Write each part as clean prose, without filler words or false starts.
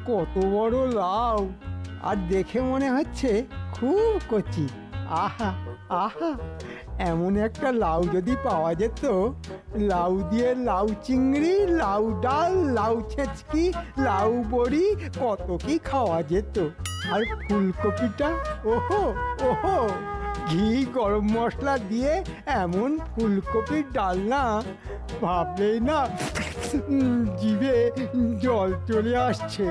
কত বড় লাউ! আর দেখে মনে হচ্ছে খুব কচি। আহা আহা, এমন একটা লাউ যদি পাওয়া যেত! লাউ দিয়ে লাউ চিংড়ি, লাউ ডাল, লাউ ছেঁচকি, লাউ বড়ি, কত কি খাওয়া যেত। আর ফুলকপিটা, ওহো ওহো, ঘি গরম মশলা দিয়ে এমন ফুলকপির ডালনা, ভাবলেই না জিভে জল চলে আসছে।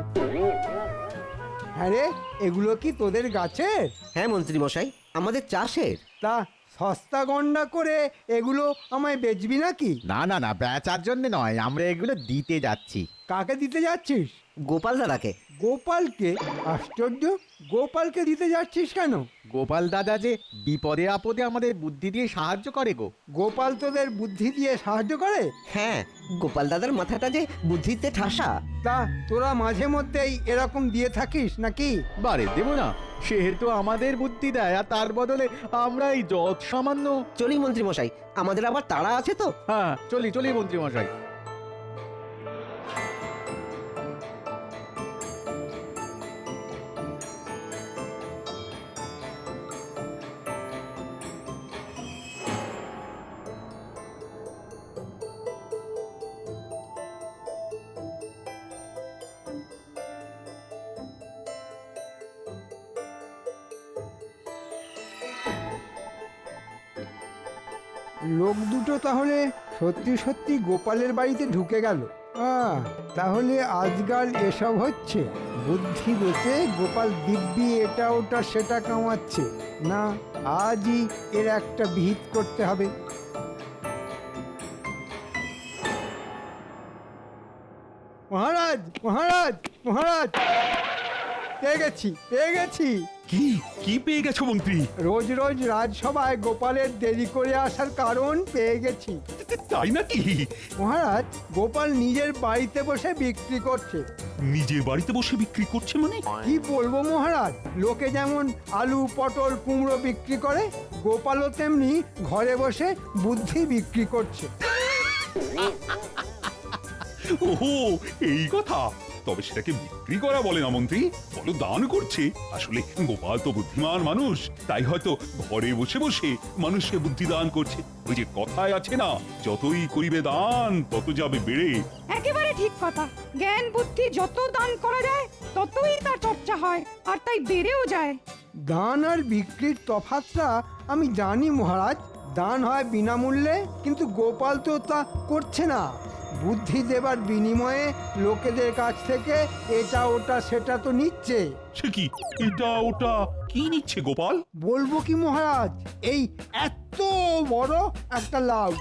হ্যাঁ রে, এগুলো কি তোদের গাছের? হ্যাঁ মন্ত্রী মশাই, আমাদের চাষের। তা সস্তা গন্ডা করে এগুলো আমায় বেচবি নাকি? না না না, বেচার জন্য নয়, আমরা এগুলো দিতে যাচ্ছি। কাকে দিতে যাচ্ছিস? গোপাল দাদাকে। গোপালকে? আশ্চর্য, গোপালকে দিতে যাচ্ছিস কেন? গোপাল দাদা যে বিপদে আপদে আমাদের বুদ্ধি দিয়ে সাহায্য করে গো। গোপাল তোদের বুদ্ধি দিয়ে সাহায্য করে? হ্যাঁ, গোপাল দাদার মাথাটা যে বুদ্ধিতে ঠাসা। তা তোরা মাঝে মধ্যেই এরকম দিয়ে থাকিস নাকি? বারে দেবো না, সেহেতু আমাদের বুদ্ধি দেয় আর তার বদলে আমরা এই যত সামান্য। চলি মন্ত্রী মশাই, আমাদের আবার তাড়া আছে তো। হ্যাঁ চলি চলি মন্ত্রী মশাই। লোক দুটো তাহলে সত্যি সত্যি গোপালের বাড়িতে ঢুকে গেল। তাহলে আজকাল এসব হচ্ছে। বুদ্ধি বেঁচে গোপাল দিব্যি এটা ওটা সেটা কামাচ্ছে। না, আজই এর একটা বিহিত করতে হবে। মহারাজ মহারাজ মহারাজ, পেয়ে গেছি পেয়ে গেছি। কি কি পেয়ে গেছো মন্ত্রী? রোজ রোজ রাজসভায় গোপালের দেরি করে আসার কারণ পেয়ে গেছি। তাই নাকি? মহারাজ, গোপাল নিজের বাড়িতে বসে বিক্রি করছে। নিজের বাড়িতে বসে বিক্রি করছে মানে? কি বলবো মহারাজ, লোকে যেমন আলু পটল কুমড়ো বিক্রি করে, গোপালও তেমনি ঘরে বসে বুদ্ধি বিক্রি করছে। ওহো, এই কথা। তবে সেটাকে বিক্রি করা বলে না মন্ত্রী, বলো দান করছে। আসলে গোপাল তো বুদ্ধিমান মানুষ, তাই হয়তো ঘরে বসে বসে মানুষকে বুদ্ধি দান করছে। ওই যে কথায় আছে না, যতই করিবে দান তত যাবে বেড়ে। একেবারে ঠিক কথা। জ্ঞান বুদ্ধি যত দান করা যায় ততই তার চর্চা হয়, আর তাই বেড়েও যায়। দান আর বিক্রির তফাৎটা আমি জানি মহারাজ। দান হয় বিনামূল্যে, কিন্তু গোপাল তো তা করছে না। বুদ্ধি দেবার বিনিময়ে লোকেদের কাছ থেকে এটা ওটা সেটা তো নিচ্ছে। সে কি, এটা ওটা কি নিচ্ছে গোপাল? বলবো কি মহারাজ, এই এত বড় একটা লাউ।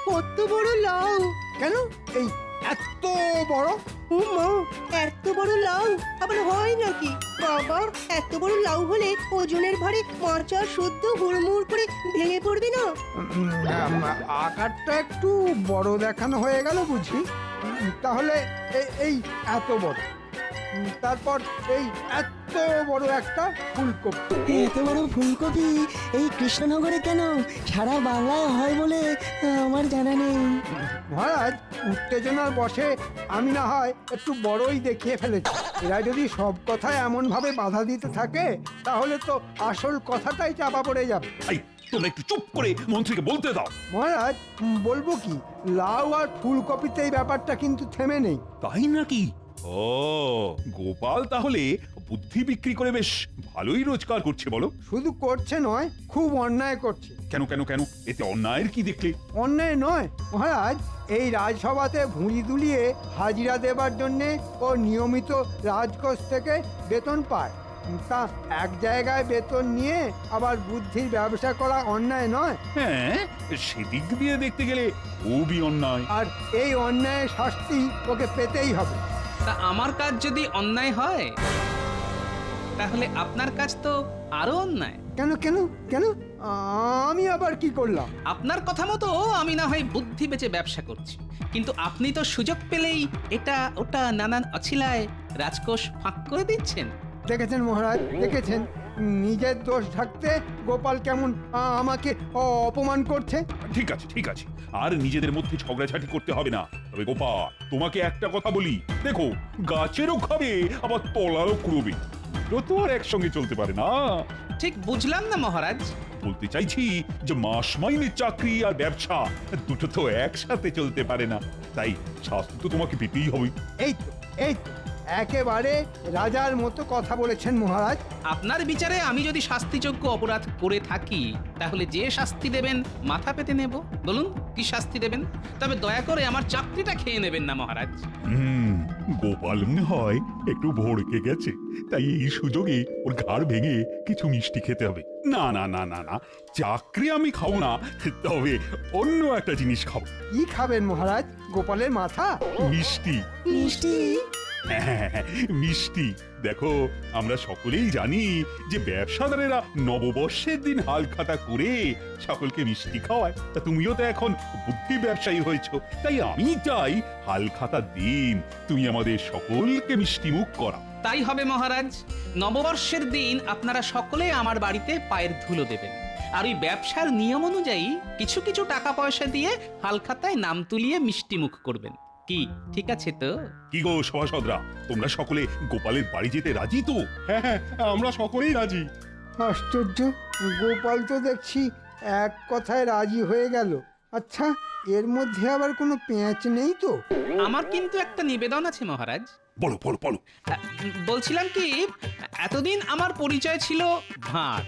কত বড় লাউ! কেন এই এত বড়? ও মা, এত বড় লাউ আবার হয় নাকি? বাবা, এত বড় লাউ হলে ওজনের ভারে মাচা শুদ্ধ হুড়মুড় করে ভেঙে পড়বে না? আকারটা একটু বড় দেখানো হয়ে গেল বুঝি। তাহলে এই এত বড়, তারপর এই এত বড় একটা ফুলকপি। এত বড় ফুলকপি এই কৃষ্ণনগরে কেন? সারা বাংলায় হয় বলে আমার জানা নেই। মহারাজ, উত্তেজনার বশে আমি না হয় একটু বড়ই দেখিয়ে ফেলেছি। এরা যদি সব কথায় এমন ভাবে বাধা দিতে থাকে, তাহলে তো আসল কথাটাই চাপা পড়ে যাবে। এই, তোমরা একটু চুপ করে মন্ত্রীকে বলতে দাও। মহারাজ, বলবো কি, লাউ আর ফুলকপিতে এই ব্যাপারটা কিন্তু থেমে নেই। তাই নাকি? ও, গোপাল তাহলে বুদ্ধি বিক্রি করে বেশ ভালোই রোজগার করছে বলো। শুধু করছে নয়, খুব অন্যায় করছে। কেন কেন কেন, এতে অন্যায়ের কি দেখলে? অন্যায় নয় মহারাজ, এই রাজসভাতে ভুঁড়ি দুলিয়ে হাজিরা দেবার জন্যে ও নিয়মিত রাজকোষ থেকে বেতন পায়। তা এক জায়গায় বেতন নিয়ে আবার বুদ্ধির ব্যবসা করা অন্যায় নয়? হ্যাঁ, সেদিক দিয়ে দেখতে গেলে খুবই অন্যায়। আর এই অন্যায়ের শাস্তি ওকে পেতেই হবে। তা আমার কাজ যদি অন্যায় হয়, তাহলে আপনার কাজ তো আরো অন্যায়। কেন কেন কেন, আমি আবার কি করলাম? আপনার কথা মতো আমি না হয় বুদ্ধি বেচে ব্যবসা করছি, কিন্তু আপনি তো সুযোগ পেলেই এটা ওটা নানান অছিলায় রাজকোষ ফাঁক করে দিচ্ছেন। দেখেছেন মহারাজ, দেখেছেন, নিজের দোষ ঢাকতে গোপাল কেমন আমাকে অপমান করছে। ঠিক আছে ঠিক আছে, আর নিজেদের মধ্যে ঝগড়াঝাটি করতে হবে না। তবে গোপাল, তোমাকে একটা কথা বলি, দেখো গাছেরও খাবে আবার তলারও কুড়বে, দুটো তো আর একসঙ্গে চলতে পারে না। ঠিক বুঝলাম না মহারাজ। বলতে চাইছি যে মাস মাইনের চাকরি আর ব্যবসা দুটো তো একসাথে চলতে পারে না, তাই শাস্তি তো তোমাকে পেতেই হবে। এই তো এই তো একেবারে রাজার মতো কথা বলেছেন মহারাজ। আপনার বিচারে আমি যদি শাস্তিযোগ্য অপরাধ করে থাকি, তাহলে যে শাস্তি দেবেন মাথা পেতে নেব। বলুন কি শাস্তি দেবেন, তবে দয়া করে আমার চাকরিটা খেয়ে নেবেন না মহারাজ। গোপাল মনে হয় একটু ভড়কে গেছে, তাই এই সুযোগে ওর ঘাড় ভেঙে কিছু মিষ্টি খেতে হবে। না না না না না, চাকরি আমি খাবো না, তবে অন্য একটা জিনিস খাবো। কি খাবেন মহারাজ? গোপালের মাথা? মিষ্টি। মিষ্টি? হ্যাঁ, মিষ্টি। দেখো, আমরা সকলেই জানি যে ব্যবসাদারেরা নববর্ষের দিন হালখাতা করে সকলকে মিষ্টি খাওয়ায়। তা তুমিও তো এখন বুদ্ধি ব্যবসায়ী হয়েছো, তাই আমি চাই হালখাতা দিন তুমি আমাদের সকলকে মিষ্টি মুখ করা। তাই হবে মহারাজ। নববর্ষের দিন আপনারা সকলে আমার বাড়িতে পায়ের ধুলো দেবেন, আর ওই ব্যবসার নিয়ম অনুযায়ী কিছু কিছু টাকা পয়সা দিয়ে হালখাতায় নাম তুলিয়ে মিষ্টি মুখ করবেন। কি ঠিক আছে তো? কি গো সভাসদরা, তোমরা সকলে গোপালের বাড়ি যেতে রাজি তো? হ্যাঁ হ্যাঁ, আমরা সকলেই রাজি। আশ্চর্য, গোপাল তো দেখছি এক কথায় রাজি হয়ে গেল। আচ্ছা, এর মধ্যে আবার কোনো পেঁচ নেই তো? আমার কিন্তু একটা নিবেদন আছে মহারাজ। বলো বলো বলো। বলছিলাম কি, এতদিন আমার পরিচয় ছিল ভাঁড়।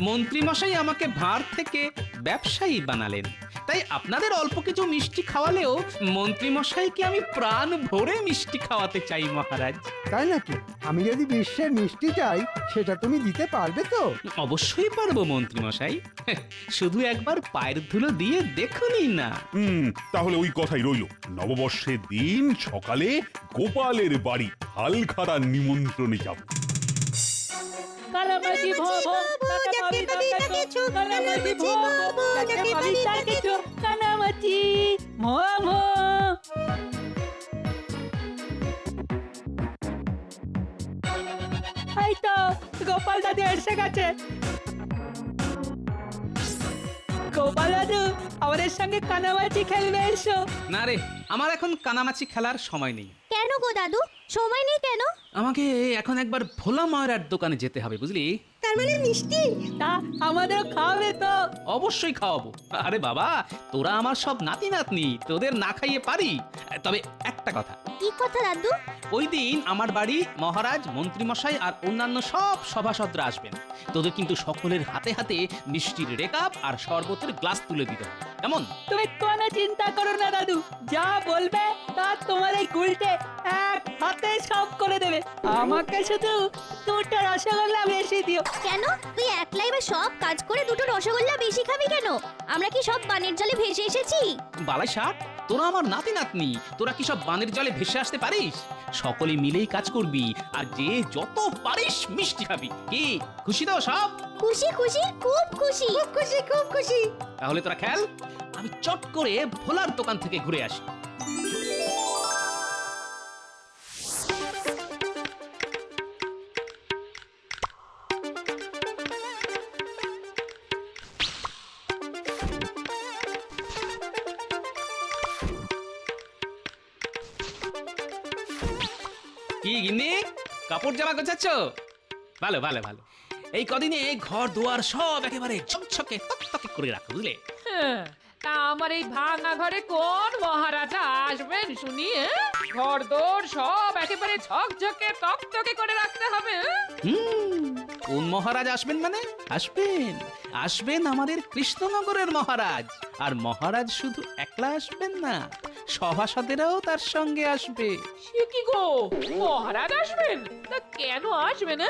মন্ত্রীমশাই আমাকে ভাঁড় থেকে ব্যবসায়ী বানালেন, তাই আপনাদের অল্প কিছু মিষ্টি খাওয়ালেও মন্ত্রীমশাইকে আমি প্রাণ ভরে মিষ্টি খাওয়াতে চাই মহারাজ। তাই নাকি? আমি যদি বিশ্বের মিষ্টি চাই, সেটা তুমি দিতে পারবে তো? অবশ্যই পারবো মন্ত্রীমশাই, শুধু একবার পায়ের ধুলো দিয়ে দেখুনই না। তাহলে ওই কথাই রইলো, নববর্ষের দিন সকালে গোপালের বাড়ি হালখাতার নিমন্ত্রণে যাব। কালামাজি ভব তাকে পাবি তাকে চো কালামাজি ভব তাকে পাবি তাকে চো কালামাজি ভব। এই তো গোপাল দাদু এসে গেছে। গোপাল দাদু আমাদের সঙ্গে কানামাছি খেলবে, এসো। না রে, আমার এখন কানামাছি খেলার সময় নেই। কেন গো দাদু, সময় নেই কেন? আমাকে এখন একবার ভোলা ময়রার দোকানে যেতে হবে, বুঝলি? তার মানে মিষ্টি? তা আমাদের খাবে তো? অবশ্যই খাওয়াবো। আরে বাবা, তোরা আমার সব নাতি নাতনি, তোদের না খাইয়ে পারি? তবে একটা কথা। কি কথা দাদু? ওই দিন আমার বাড়ি মহারাজ, মন্ত্রীমশাই আর অন্যান্য সব সভাসদরা আসবেন। তোদের কিন্তু সকলের হাতে হাতে মিষ্টির রেকাপ আর শরবতের গ্লাস তুলে দিতে হবে, কেমন? তুমি কোনো চিন্তা করো না দাদু, যা বলবে তা তোমার এই গুলটে এক হাতে সব করে দেবে। আমাকে শুধু দুটো রসগোল্লা বেশি দিও। কেন, তুই একলাই বা সব কাজ করে দুটো রসগোল্লা বেশি খাবি কেন? আমরা কি সব বানের জলে ভেসে এসেছি? বালাই ষাট, তোরা আমার নাতি নাতনি, তোরা কি সব বানের জলে ভেসে আসতে পারিস? সকলে মিলেই কাজ করবি, আর যে যত পারিস মিষ্টি খাবি। কি খুশি তো সব? খুশি খুশি, খুব খুশি, খুব খুশি, খুব খুশি। তাহলে তোরা খেল, আমি চট করে ভোলার দোকান থেকে ঘুরে আসি। কি গিন্নি, কাপড় জামা গোছাচ্ছ? ভালো ভালো ভালো। এই কদিনে ঘর দুয়ার সব একেবারে ঝকঝকে তকতকে করে রাখো, বুঝলে? তা আমার এই ভাঙা ঘরে কোন মহারাজা আসবেন শুনি? ঘর দোর সব একেবারে ঝকঝকে তকতকে করে রাখতে হবে। কোন মহারাজ আসবেন মানে? আসবেন আমাদের কৃষ্ণনগরের মহারাজ। আর মহারাজ শুধু একলা আসবেন না, সভাসদেরাও তার সঙ্গে আসবে। সে কি গো, মহারাজ আসবেন? তা কেন আসবেন?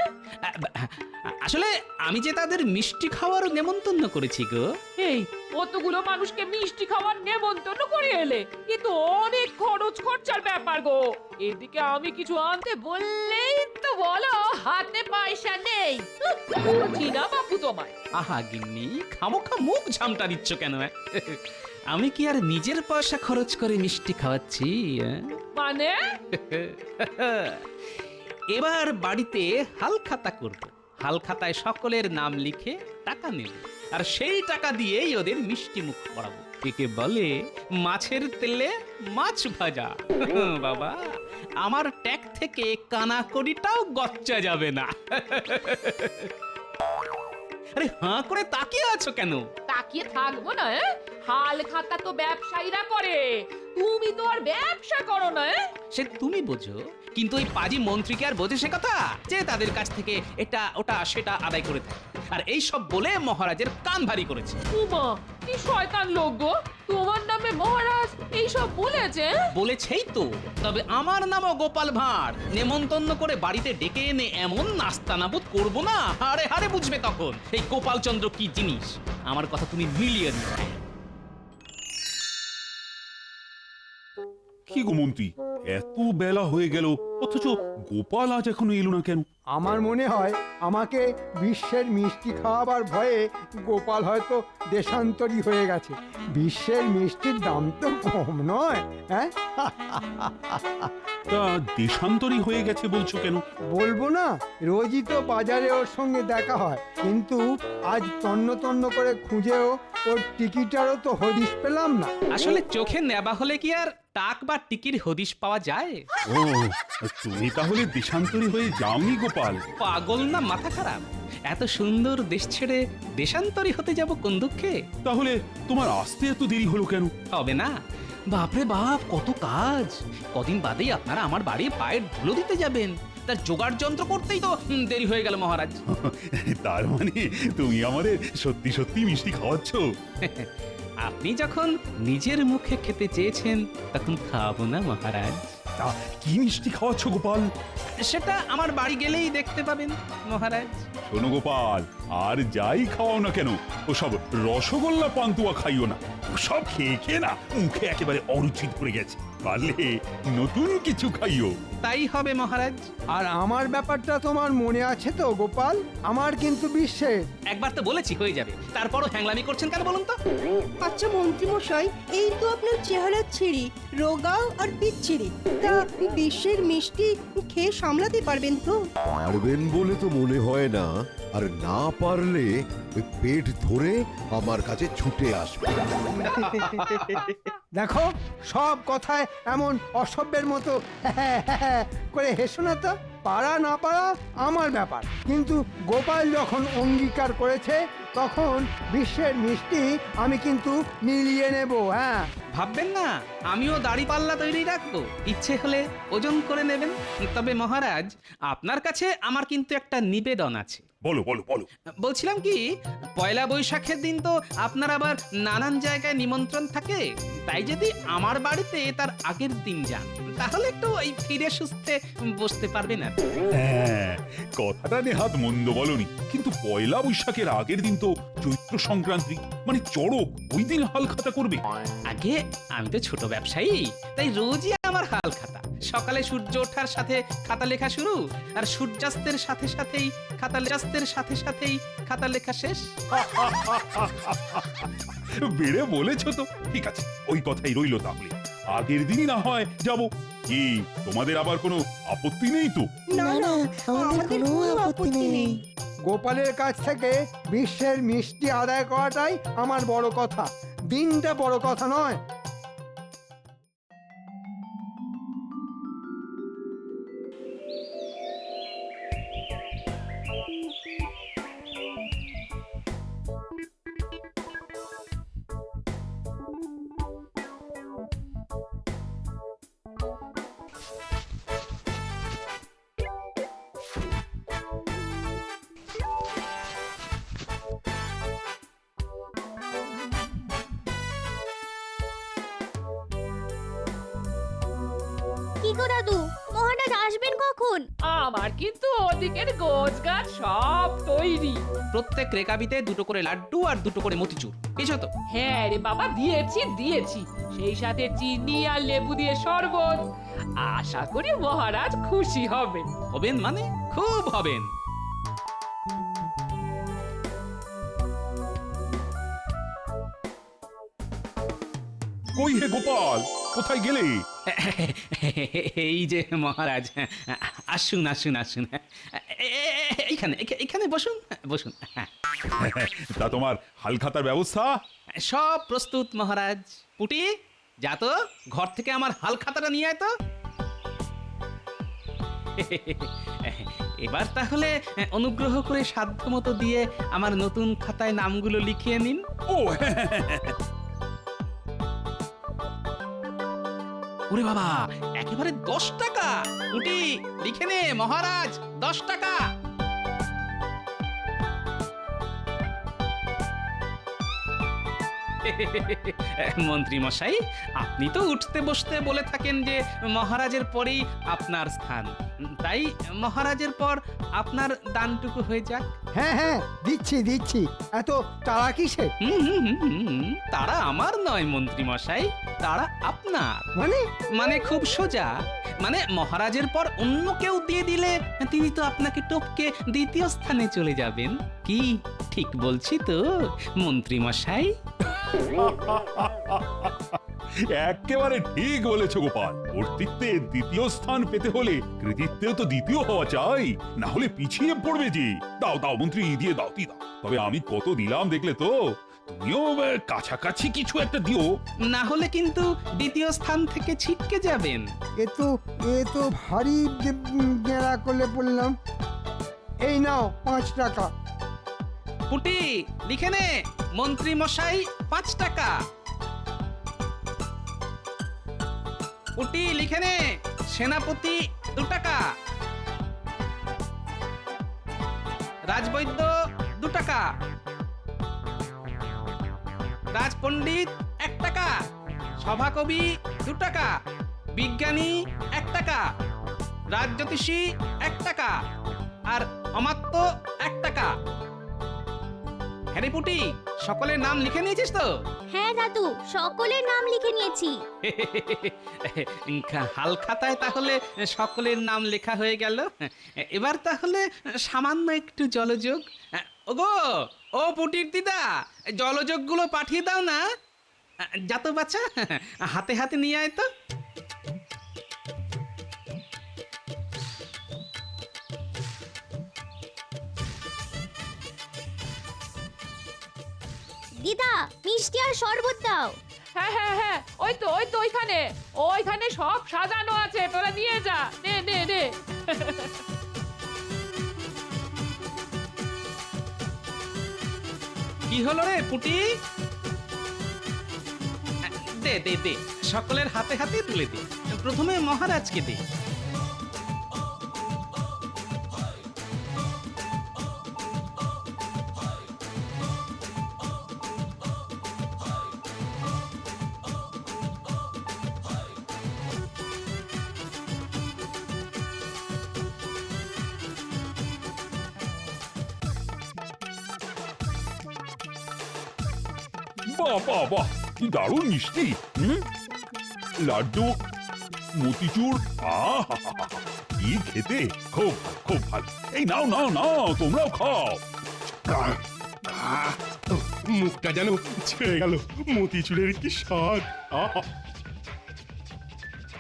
আসলে আমি যে তাদের মিষ্টি খাওয়ার নেমন্তন্ন করেছি গো। এই কতগুলো মানুষকে মিষ্টি খাওয়ার নেমন্তন্ন করে এলে, কিন্তু অনেক খরচ খরচার ব্যাপার গো। এদিকে আমি কিছু আনতে বললেই তো বলো হাতে পয়সা নেই। বলছি না বাপু তোমায়। আহা গিন্নি, খামোখা মুখ ঝামটা দিচ্ছ কেন? আমি কি আর নিজের পয়সা খরচ করে মিষ্টি খাওয়াচ্ছি? মানে এবার বাড়িতে হালখাতা করব। হালখাতায় সকলের নাম লিখে টাকা নেব আর সেই টাকা দিয়েই ওদের মিষ্টি মুখ করাবো। একে বলে মাছের তেলে মাছ ভাজা। বাবা, আমার ট্যাগ থেকে কানাকড়িটাও গচ্চা যাবে না। আরে হাঁ করে তাকিয়ে আছো কেন? তাকিয়ে থাকবো না? হাল খাতা তো ব্যবসায়ীরা করে, তুমি তো আর ব্যবসা করো না। সে তুমি বোঝো, কিন্তু ওই পাজি মন্ত্রীকে আর বোঝে সে কথা যে তাদের কাছ থেকে এটা ওটা সেটা আদায় করে থাকে। আর এই সব বলে মহারাজের কান ভারী করেছে। উমা, কি শয়তান লোক গো! তোমার নামে মহারাজ এইসব বলেছে? বলেছেই তো, তবে আমার নামও গোপাল ভাঁড়। নেমন্তন্ন করে বাড়িতে ডেকে এনে এমন নাস্তানাবুদ করবো না, হাড়ে হাড়ে বুঝবে তখন এই গোপালচন্দ্র কি জিনিস। আমার কথা তুমি মিলিয়ে দিও। কি গো মন্ত্রী, এত বেলা হয়ে গেল অথচ গোপাল আজ এখনো এলো না কেন? আমার মনে হয় আমাকে বিশ্বের মিষ্টি খাওয়াবার ভয়ে গোপাল হয়তো দেশান্তরী হয়ে গেছে। বিশ্বের মিষ্টির দাম তো কম নয়, হ্যাঁ? তা দেশান্তরী হয়ে গেছে বলছো কেন? বলবো না, রোজই তো বাজারে ওর সঙ্গে দেখা হয়, কিন্তু আজ তন্ন তন্ন করে খুঁজেও ওর টিকিটারও তো হদিশ পেলাম না। আসলে চোখে নেবা হলে কি আর টাক বা টিকির হদিশ পাওয়া যায়? ও, তুমি তাহলে দেশান্তরী হয়ে যাওনি গোপাল? পাগল না মাথা খারাপ? এত সুন্দর দেশ ছেড়ে দেশান্তরী হতে যাব কোন দুঃখে? তাহলে তোমার আসতে এত দেরি হলো কেন? হবে না? বাপরে বাপ, কত কাজ! কদিন বাদেই আপনারা আমার বাড়ি পায়ের ধুলো দিতে যাবেন, তার জোগাড় যন্ত্র করতেই তো দেরি হয়ে গেল মহারাজ। তার মানে তুমি আমাদের সত্যি সত্যি মিষ্টি খাওয়াচ্ছ? আপনি যখন নিজের মুখে খেতে চেয়েছেন তখন খাওয়াবো না মহারাজ? তা কি মিষ্টি খাওয়াচ্ছ গোপাল? সেটা আমার বাড়ি গেলেই দেখতে পাবেন মহারাজ। শোনো গোপাল, আর যাই খাওয়াও না কেন ওসব রসগোল্লা পান্তুয়া খাইও না। সব খেয়ে খেয়ে না মুখে একেবারে অরুচি ধরে গেছে। পারলে নতুন কিছু খাইও। তাই হবে মহারাজ। আর আমার ব্যাপারটা তোমার মনে আছে তো গোপাল? আমার কিন্তু বিশ্বের। একবার তো বলেছি হয়ে যাবে, তারপরও হ্যাংলামি করছেন কেন বলুন তো? আচ্ছা মন্ত্রী মশাই, এই তো আপনার চেহারা ছিঁড়ি, রোগা আর বিচ্ছিরি। তা বিশ্বের মিষ্টি খেয়ে সামলাতে পারবেন তো? পারবেন বলে তো মনে হয় না, আর না পারলে ওই পেট ধরে আমার কাছে ছুটে আসবে। দেখো, সব কথায় এমন অসভ্যের মতো করে হেসো না তো। পারা না পারা আমার ব্যাপার, কিন্তু গোপাল যখন অঙ্গীকার করেছে তখন বিশ্বের মিষ্টি আমি কিন্তু মিলিয়ে নেব। হ্যাঁ, ভাববেন না আমিও দাড়ি পাল্লা তৈরি রাখবো, ইচ্ছে হলে ওজন করে নেবেন। তবে মহারাজ, আপনার কাছে আমার কিন্তু একটা নিবেদন আছে। বলো বলো বলো। বলছিলাম কি, পয়লা বৈশাখের দিন তো আপনার আবার নানান জায়গায় নিমন্ত্রণ থাকে, তাই যদি আমার বাড়িতে তার আগের দিন যান তাহলে একটু ওই ফিরে সুস্থে বসতে পারবেন আর। হ্যাঁ, কথাটা নেহাত মন্দ বলনি, কিন্তু পয়লা বৈশাখের আগের দিন তো চৈত্র সংক্রান্তি, মানে চড়ক, ওই দিন হাল খাতা করবে। আগে আমি তো ছোট ব্যবসায়ী, তাই রোজই আমার হাল খাতা। সকালে সূর্য ওঠার সাথে খাতা লেখা শুরু, আর সূর্যাস্তের সাথে সাথেই খাতা লেখা শেষ। বেড়ে বলেছো তো, ঠিক আছে, ওই কথাই রইলো। তাহলে আগের দিনই না হয় যাব। কি তোমাদের আবার কোনো আপত্তি নেই তো? না না, আমাদের কোনো আপত্তি নেই। গোপালের কাছ থেকে বিশ্বের মিষ্টি আদায় করাটাই আমার বড় কথা, দিনটা বড় কথা নয়। কি গো দাদু, মহারাজ আসবেন কখন? আমার কিন্তু ওদিকের গোছগাছ সব তৈরি। প্রত্যেক রেকাবিতে দুটো করে লাড্ডু আর দুটো করে মতিচুর, বুঝছো তো? হ্যাঁ রে বাবা, দিয়েছি দিয়েছি, সেই সাথে চিনি আর লেবু দিয়ে শরবত। আশা করি মহারাজ খুশি হবেন। হবেন মানে খুব হবেন। কই হে গোপাল, কোথায় গেলে? এই যে মহারাজ, আসুন আসুন আসুন, এখানে বসুন, বসুন। হ্যাঁ, তা তোমার হালখাতার ব্যবস্থা? সব প্রস্তুত মহারাজ। পুটি, যা তো ঘর থেকে আমার হালখাতাটা নিয়ে আয় তো। এবার তাহলে অনুগ্রহ করে সাধ্যমতো দিয়ে আমার নতুন খাতায় নামগুলো লিখিয়ে নিন। ও ওরে বাবা, একেবারে 10 টাকা! পুটি, লিখে নে মহারাজ, 10 টাকা। মন্ত্রী মশাই, আপনি তো উঠতে বসতে বলে থাকেন যে মহারাজের পরেই আপনার স্থান, তাই মহারাজের পর আপনার দানটুকু হয়ে যাক। হ্যাঁ হ্যাঁ, দিচ্ছি দিচ্ছি, এত তারা কিসের? তারা আমার নয় মন্ত্রী মশাই, তারা আপনার। মানে? মানে খুব সোজা, মানে মহারাজের পর অন্য কেউ দিয়ে দিলে তিনি তো আপনাকে টপকে দ্বিতীয় স্থানে চলে যাবেন। কি ঠিক বলছি তো মন্ত্রী মশাই? একেবারে ঠিক বলেছো গোপাল। কর্তৃত্বে দ্বিতীয় স্থান পেতে হলে কৃতিত্বেও তো দ্বিতীয় হওয়া চাই, না হলে পিছিয়ে পড়বে যে। দাও দাও মন্ত্রী, দিয়ে দাও, দিয়ে দাও। তবে আমি কত দিলাম দেখলে তো, তুমিও কাছাকাছি কিছু একটা দিও, না হলে কিন্তু দ্বিতীয় স্থান থেকে ছিটকে যাবেন। এ তো ভারী গেঁড়া করলে বললাম। এই নাও 5 টাকা। পুটি, লিখে নে মন্ত্রী মশাই 5 টাকা। পুটি, লিখে নে সেনাপতি 2 টাকা। রাজবৈদ্য 2 টাকা। রাজপণ্ডিত 1 টাকা। সভাকবি 2 টাকা। বিজ্ঞানী 1 টাকা। রাজজ্যোতিষী 1 টাকা। আর অমাত্য 1 টাকা। হ্যারি পুটি, সকলের নাম লিখে নিয়েছিস তো? হ্যাঁ দাদু, সকলের নাম লিখে নিয়েছি। হালখাতায় তাহলে সকলের নাম লেখা হয়ে গেল। এবার তাহলে সামান্য একটু জলযোগ। ওগো, ও পুটির দিদা, জলযোগগুলো পাঠিয়ে দাও না। যা তো বাচ্চা, হাতে হাতে নিয়ে আয় তো। দিদা, মিষ্টি আর শরবত দাও। হ্যাঁ হ্যাঁ হ্যাঁ, ওই তো ওইখানে সব সাজানো আছে, তোরা নিয়ে যা। নে নে নে। কি হলো রে পুটি? দে দে দে, সকলের হাতে হাতে তুলে দে। প্রথমে মহারাজকে দে। বাহ বাহ বাহ, কি দারুণ মিষ্টি। লাড্ডু, মতিচুর, কি খেতে, খুব খুব ভালো। এই নাও নাও নাও, তোমরাও খাও। মুখটা যেন ছেড়ে গেল, মতিচুরের কি স্বাদ।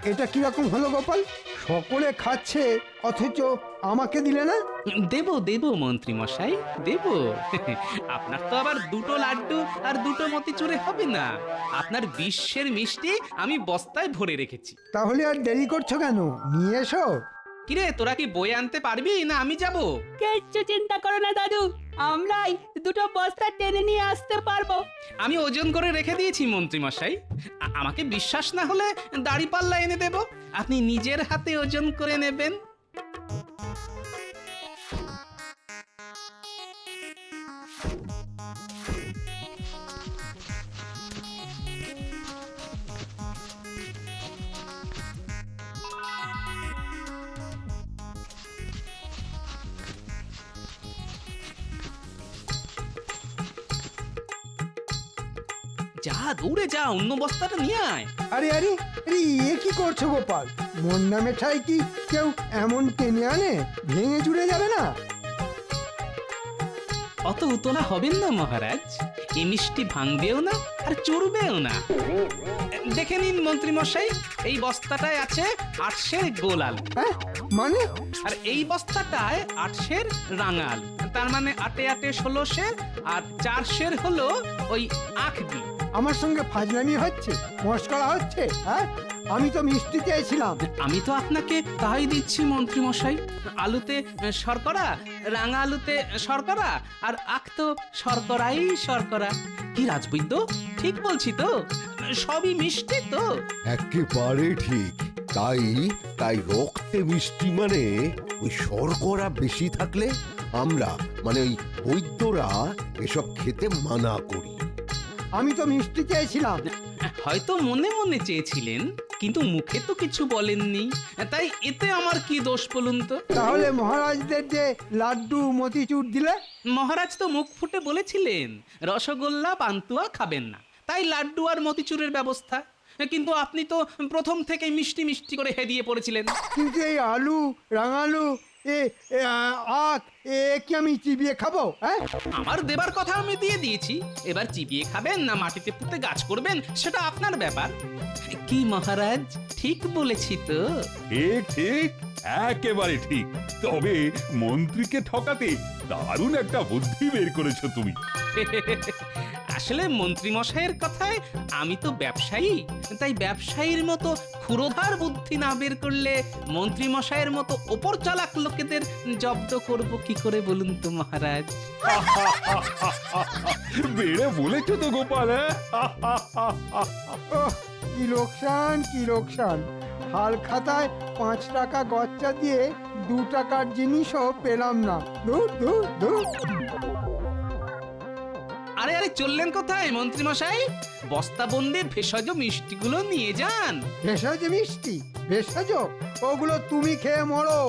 এটা কিরকম হলো গোপাল? সকলে খাচ্ছে অথচ আমাকে দিলে না? দেব দেব মন্ত্রী মশাই, দেব। আপনার তো আবার 2টো লাড্ডু আর 2টো মতিচুরে হবে না। আপনার বিশ্বের মিষ্টি আমি বস্তায় ভরে রেখেছি। তাহলে আর দেরি করছো কেন? নিয়ে এসো। কিরে, তোরা কি বই আনতে পারবি না আমি যাব? কিচ্ছু চিন্তা করো না দাদু, আমরাই 2টো বস্তা টেনে নিয়ে আসতে পারবো। আমি ওজন করে রেখে দিয়েছি মন্ত্রী মশাই। আমাকে বিশ্বাস না হলে দাড়ি পাল্লা এনে দেব, আপনি নিজের হাতে ওজন করে নেবেন। যা, দৌড়ে যা, অন্য বস্তাটা নিয়ে আয়। আরে আরে আরে, এ কি করছো গোপাল? মন্ডা মেঠাই কি কেউ এমন টেনে আনে? ভেঙে চুরে যাবে না? অত উতলা হবেন না মহারাজ, এ মিষ্টি ভাঙবেও না, আর চুরবেও না। দেখে নিন মন্ত্রী মশাই, এই বস্তাটায় আছে 8 সের গোলাল, হ্যাঁ মানে আর এই বস্তাটায় 8 সের রাঙাল। তার মানে 8 8 16 সের, আর 4 সের হলো ওই আখদি। আমার সঙ্গে ফাজলামি হচ্ছে, মস্করা হচ্ছে? হ্যাঁ, আমি তো মিষ্টি চেয়েছিলাম। আমি তো আপনাকে তাই দিচ্ছি মন্ত্রী মশাই। আলুতে শর্করা, রাঙা আলুতে শর্করা, আর আখ তো শর্করাই শর্করা। কি রাজবৈদ্য, ঠিক বলছি তো? সবই মিষ্টি তো? একেবারে ঠিক। তাই রক্তে মিষ্টি মানে ওই শর্করা বেশি থাকলে আমরা মানে ওই বৈদ্যরা এসব খেতে মানা করি। আমি তো মিষ্টি চেয়েছিলাম। হয়তো মনে মনে চেয়েছিলেন, কিন্তু মুখে তো কিছু বলেননি, তাই এতে আমার কি দোষ বলুন তো? তাহলে মহারাজদের যে লাড্ডু মতিচুর দিলে? মহারাজ তো মুখ ফুটে বলেছিলেন রসগোল্লা পান্তুয়া খাবেন না, তাই লাড্ডু আর মতিচুরের ব্যবস্থা। কিন্তু আপনি তো প্রথম থেকেই মিষ্টি মিষ্টি করে হেদিয়ে পড়েছিলেন। কিন্তু এই আলু, রাঙালু, আখ, কি আমি চিবিয়ে খাবো? হ্যাঁ, আমার দেবার কথা আমি দিয়ে দিয়েছি, এবার চিবিয়ে খাবেন না মাটিতে পুঁতে গাছ করবেন সেটা আপনার ব্যাপার। কি মহারাজ, ঠিক বলেছি তো? ঠিক ঠিক, একেবারে ঠিক। তবে মন্ত্রীকে ঠকাতে দারুণ একটা বুদ্ধি বের করেছো তুমি। আসলে মন্ত্রী মশাইয়ের কথায় আমি তো ব্যবসায়ী, তাই ব্যবসায়ীর মতো ক্ষুরোধার বুদ্ধি না বের করলে মন্ত্রী মশাইয়ের মতো ওপর চালাক লোকেদের জব্দ করব কি করে বলুন তো মহারাজ? বেড়ে বলেছো তো গোপাল। ওহ, কি লোকসান, কি লোকসান! হাল খাতায় 5 টাকা গচ্চা দিয়ে 2 টাকার জিনিসও পেলাম না। দূর দূর দূর। আরে আরে চললেন কোথায় মন্ত্রী মশাই? বস্তাবন্দি ভেষজ মিষ্টিগুলো নিয়ে যান। ভেষজ মিষ্টি? ভেষজ? ওগুলো তুমি খেয়ে মরো।